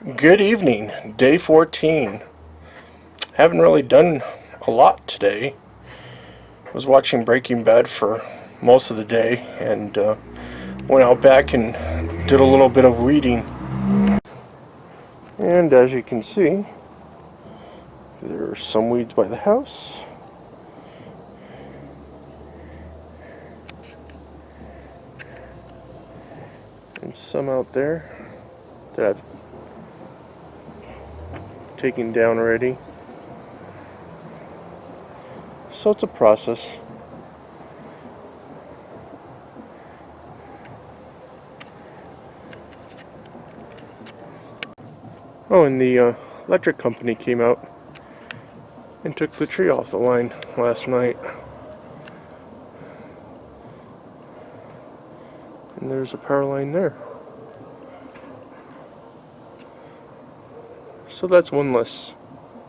Good evening, day 14. Haven't really done a lot today. I was watching Breaking Bad for most of the day and went out back and did a little bit of weeding. And as you can see, there are some weeds by the house. And some out there that I've taken down already. So it's a process. Oh, and the electric company came out and took the tree off the line last night. And there's a power line there. So that's one less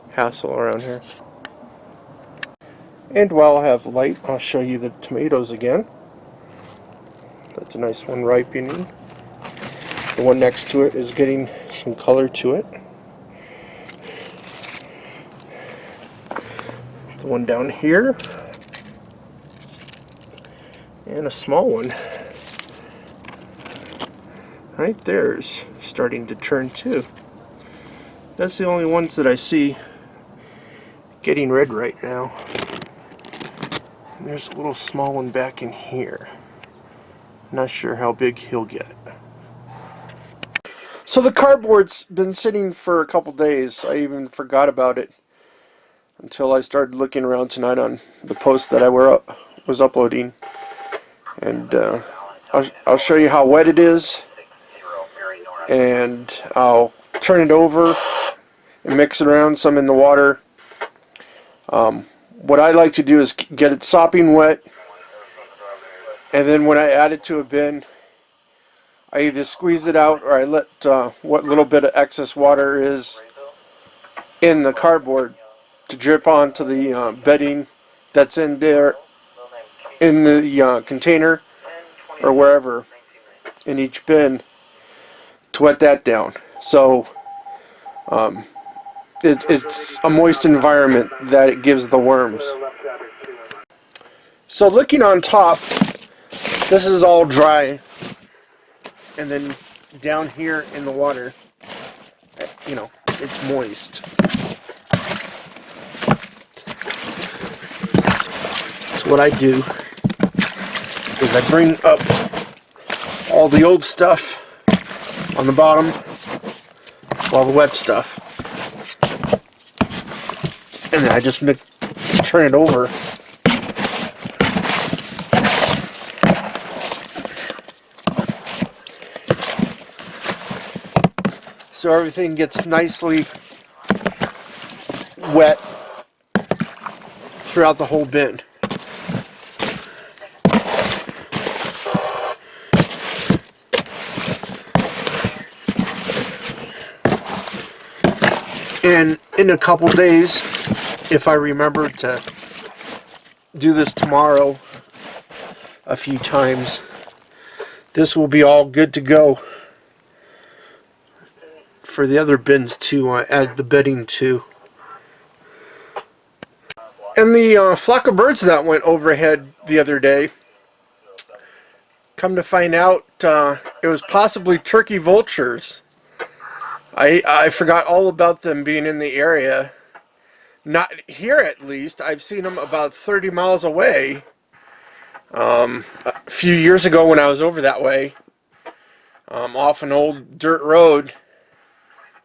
hassle around here. And while I have light, I'll show you the tomatoes again. That's a nice one ripening. The one next to it is getting some color to it. The one down here. And a small one right there is starting to turn too. That's the only ones that I see getting red right now. And there's a little small one back in here. Not sure how big he'll get. So the cardboard's been sitting for a couple days. I even forgot about it until I started looking around tonight on the post that I was uploading. And I'll show you how wet it is. And I'll turn it over and mix it around some in the water. What I like to do is get it sopping wet, and then when I add it to a bin, I either squeeze it out or I let what little bit of excess water is in the cardboard to drip onto the bedding that's in there in the container or wherever in each bin to wet that down. So it's a moist environment that it gives the worms. So looking on top, this is all dry, and then down here in the water, you know, it's moist. So what I do is I bring up all the old stuff on the bottom, all the wet stuff, and then I just turn it over. So everything gets nicely wet throughout the whole bin. And in a couple days, if I remember to do this tomorrow a few times, this will be all good to go for the other bins to add the bedding to. And the flock of birds that went overhead the other day, come to find out it was possibly turkey vultures. I forgot all about them being in the area. Not here, at least. I've seen them about 30 miles away. A few years ago when I was over that way, off an old dirt road,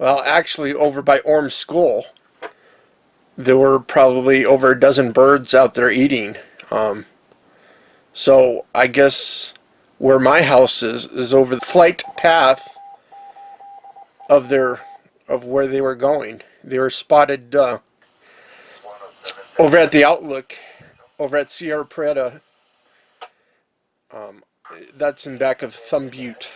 well, actually over by Orm School, there were probably over a dozen birds out there eating. So I guess where my house is over the flight path of where they were going. They were spotted over at the Outlook, over at Sierra Preta. That's in back of Thumb Butte.